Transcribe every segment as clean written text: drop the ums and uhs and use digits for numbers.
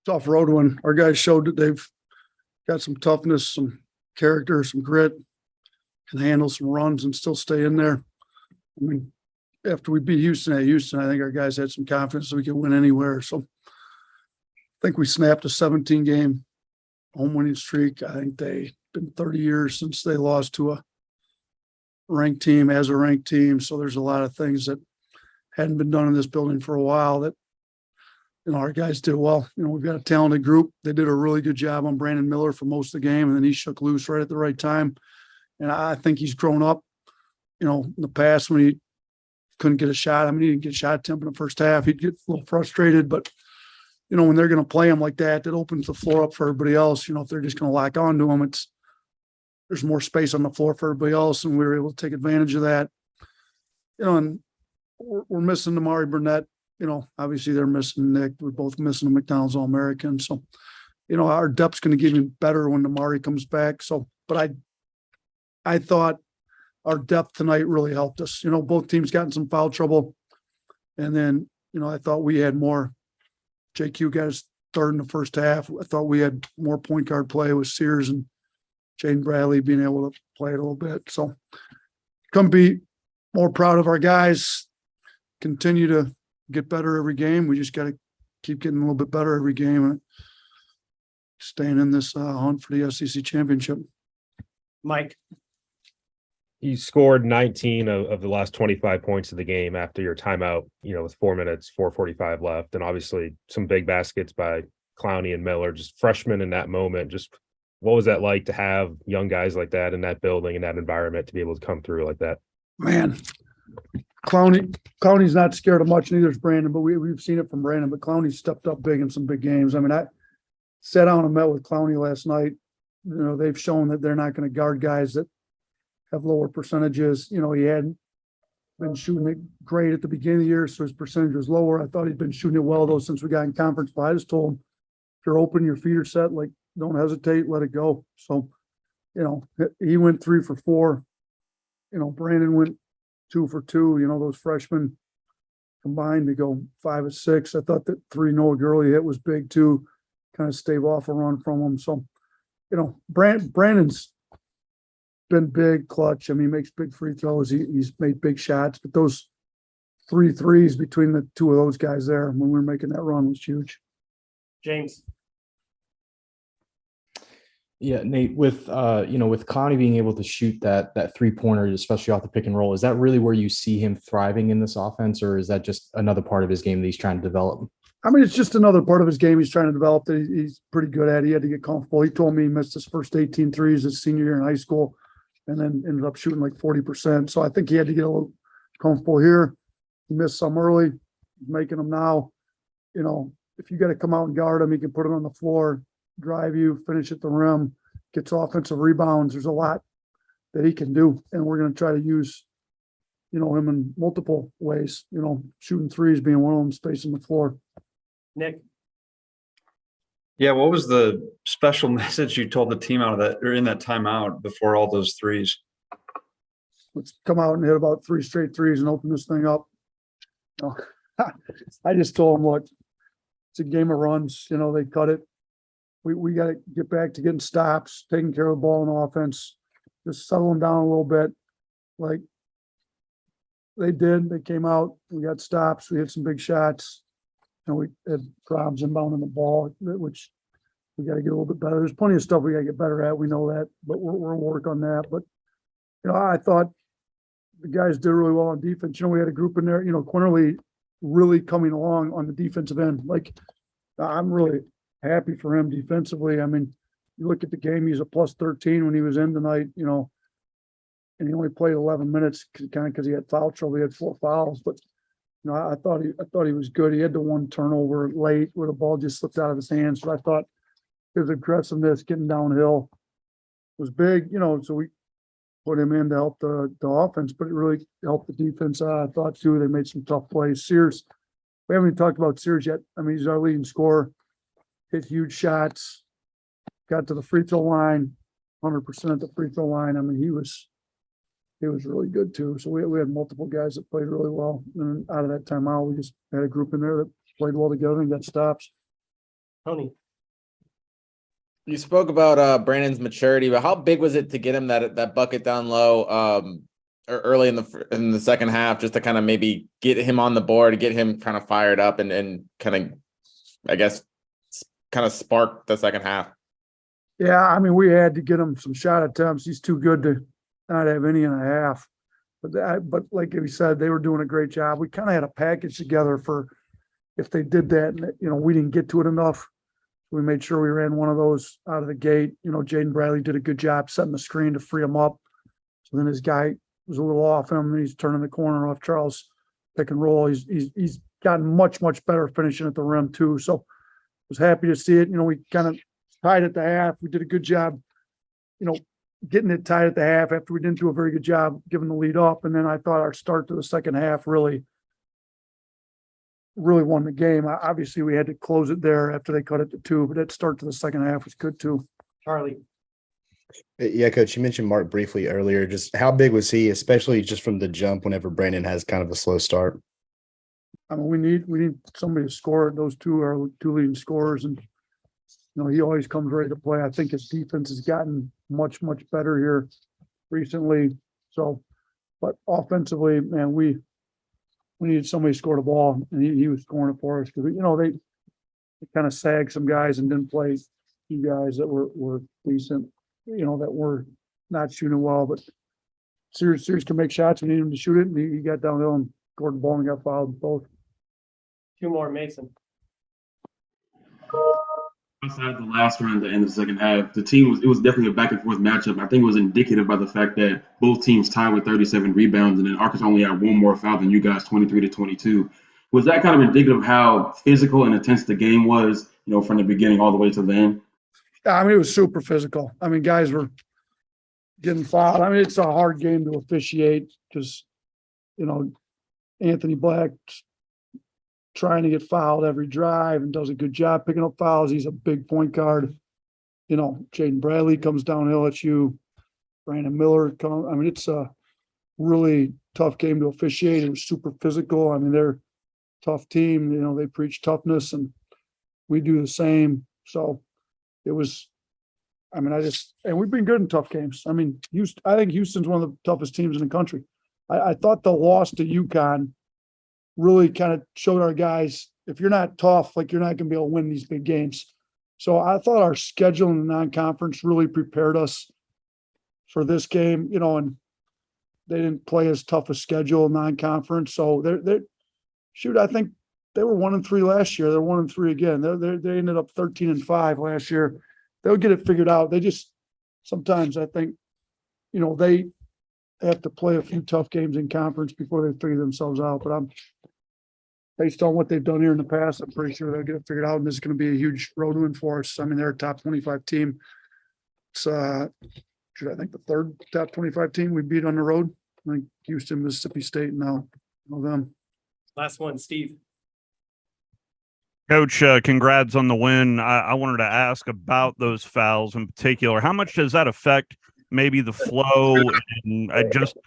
tough road one. Our guys showed that they've got some toughness, some character, some grit, can handle some runs and still stay in there. I mean, after we beat Houston at Houston, I think our guys had some confidence that we could win anywhere. So I think we snapped a 17-game home winning streak. I think they've been 30 years since they lost to a ranked team as a ranked team. So there's a lot of things that hadn't been done in this building for a while that, our guys did well. We've got a talented group. They did a really good job on Brandon Miller for most of the game, and then he shook loose right at the right time. And I think he's grown up, in the past when he couldn't get a shot. I mean, he didn't get a shot attempt in the first half. He'd get a little frustrated, but when they're going to play him like that, that opens the floor up for everybody else. If they're just going to lock onto him, there's more space on the floor for everybody else, and we were able to take advantage of that. And we're missing Amari Burnett. Obviously they're missing Nick. We're both missing a McDonald's All-American. So, our depth's going to get even better when Amari comes back. So, but I thought our depth tonight really helped us. Both teams got in some foul trouble. And then, I thought we had more. JQ got his third in the first half. I thought we had more point guard play with Sears and Jaden Bradley being able to play it a little bit. So couldn't be more proud of our guys. Continue to get better every game. We just got to keep getting a little bit better every game and staying in this hunt for the SEC championship. Mike. You scored 19 of the last 25 points of the game after your timeout, with 4 minutes, 4:45 left. And obviously some big baskets by Clowney and Miller, just freshmen in that moment. Just what was that like to have young guys like that in that building, in that environment, to be able to come through like that? Man, Clowney's not scared of much, neither is Brandon, but we've seen it from Brandon, but Clowney stepped up big in some big games. I mean, I sat down and met with Clowney last night. They've shown that they're not going to guard guys that have lower percentages. He hadn't been shooting it great at the beginning of the year, so his percentage was lower. I thought he'd been shooting it well, though, since we got in conference. But I just told him, if you're open, your feet are set, like, don't hesitate, let it go. So, he went 3 for 4. Brandon went 2 for 2. Those freshmen combined to go 5 of 6. I thought that 3 Noah Gurley hit was big, too, kind of stave off a run from him. So, Brandon's been big, clutch. I mean, he makes big free throws. He's made big shots, but those 3 threes between the two of those guys there when we were making that run was huge. James. Yeah, Nate, with with Connie being able to shoot that 3-pointer, especially off the pick and roll, is that really where you see him thriving in this offense, or is that just another part of his game that he's trying to develop? I mean, it's just another part of his game he's trying to develop that he's pretty good at. He had to get comfortable. He told me he missed his first 18 threes his senior year in high school and then ended up shooting like 40%. So I think he had to get a little comfortable here. He missed some early, making them now. If you got to come out and guard him, he can put it on the floor, drive you, finish at the rim, gets offensive rebounds. There's a lot that he can do, and we're going to try to use, him in multiple ways. Shooting threes being one of them, spacing the floor. Nick. Yeah, what was the special message you told the team out of that, or in that timeout before all those threes? Let's come out and hit about 3 straight threes and open this thing up. I just told them, look, it's a game of runs. They cut it. We got to get back to getting stops, taking care of the ball in offense, just settle them down a little bit. Like they did. They came out. We got stops. We hit some big shots. And we had problems inbounding the ball, which we got to get a little bit better. There's plenty of stuff we got to get better at. We know that, but we're work on that. But, I thought the guys did really well on defense. We had a group in there, Quinterly really coming along on the defensive end. Like, I'm really happy for him defensively. I mean, you look at the game, he's a plus 13 when he was in tonight, and he only played 11 minutes kind of because he had foul trouble. He had 4 fouls, but I thought he was good. He had the 1 turnover late where the ball just slipped out of his hands. But I thought his aggressiveness getting downhill was big, so we put him in to help the offense, but it really helped the defense. I thought too, they made some tough plays. Sears, we haven't even talked about Sears yet. I mean, he's our leading scorer, hit huge shots, got to the free throw line, 100% at the free throw line. I mean, he was really good too. So we had multiple guys that played really well. And out of that timeout, we just had a group in there that played well together and got stops. Tony. You spoke about Brandon's maturity, but how big was it to get him that bucket down low or early in the second half, just to kind of maybe get him on the board, get him kind of fired up and kind of, I guess, kind of spark the second half? Yeah, I mean, we had to get him some shot attempts. He's too good to not have any and a half. But like he said, they were doing a great job. We kind of had a package together for if they did that, and we didn't get to it enough. We made sure we ran one of those out of the gate. Jaden Bradley did a good job setting the screen to free him up. So then his guy was a little off him, and he's turning the corner off Charles pick and roll. He's gotten much better finishing at the rim too. So I was happy to see it. We kind of tied at the half. We did a good job, getting it tied at the half after we didn't do a very good job giving the lead up. And then I thought our start to the second half really won the game. Obviously, we had to close it there after they cut it to 2, but that start to the second half was good too. Charlie. Yeah, Coach, you mentioned Mark briefly earlier. Just how big was he, especially just from the jump whenever Brandon has kind of a slow start? I mean, we need somebody to score. Those two are our 2 leading scorers, and he always comes ready to play. I think his defense has gotten much better here recently. So, but offensively, man, we needed somebody to score the ball, and he was scoring it for us because they kind of sagged some guys and didn't play two guys that were decent, that were not shooting well. But Sears can make shots. We need him to shoot it, and he got downhill and scored the ball and got fouled both. 2 more, Mason. Outside the last run at the end of the second half, it was definitely a back and forth matchup. I think it was indicative by the fact that both teams tied with 37 rebounds, and then Arkansas only had 1 more foul than you guys, 23-22. Was that kind of indicative of how physical and intense the game was, from the beginning all the way to the end? I mean, it was super physical. I mean, guys were getting fouled. I mean, it's a hard game to officiate because, Anthony Black trying to get fouled every drive and does a good job picking up fouls. He's a big point guard. Jaden Bradley comes downhill at you. Brandon Miller comes. I mean, it's a really tough game to officiate. It was super physical. I mean, they're a tough team. They preach toughness, and we do the same. So it was, I mean, and we've been good in tough games. I mean, I think Houston's one of the toughest teams in the country. I thought the loss to UConn really kind of showed our guys, if you're not tough, you're not going to be able to win these big games. So I thought our schedule in the non-conference really prepared us for this game, and they didn't play as tough a schedule non-conference. So I think they were 1-3 last year. They're 1-3 again. They ended up 13-5 last year. They'll get it figured out. They just, sometimes I think, they have to play a few tough games in conference before they figure themselves out. But based on what they've done here in the past, I'm pretty sure they'll get it figured out. And this is going to be a huge road win for us. I mean, they're a top 25 team. It's, I think the 3rd top 25 team we beat on the road. I think Houston, Mississippi State, now them. Last one, Steve. Coach, congrats on the win. I wanted to ask about those fouls in particular. How much does that affect maybe the flow and just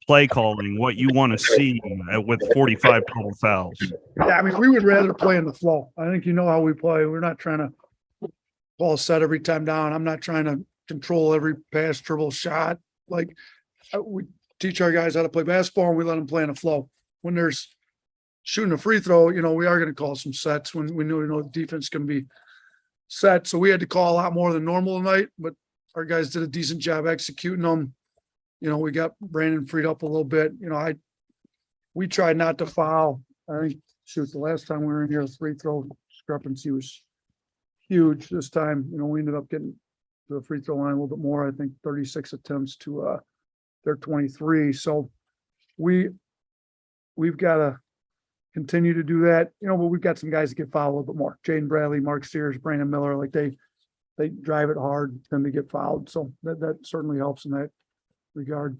play calling, what you want to see with 45 total fouls? Yeah, I mean, we would rather play in the flow. I think how we play. We're not trying to ball set every time down. I'm not trying to control every pass, dribble, shot. We teach our guys how to play basketball, and we let them play in the flow. When there's shooting a free throw, we are going to call some sets when we know the defense can be set. So we had to call a lot more than normal tonight, but our guys did a decent job executing them. We got Brandon freed up a little bit. We tried not to foul. I think, the last time we were in here, the free throw discrepancy was huge. This time, we ended up getting to the free throw line a little bit more. I think 36 attempts to their 23. So we've got to continue to do that, but we've got some guys that get fouled a little bit more. Jaden Bradley, Mark Sears, Brandon Miller, they drive it hard, tend to get fouled. So that certainly helps in that regard.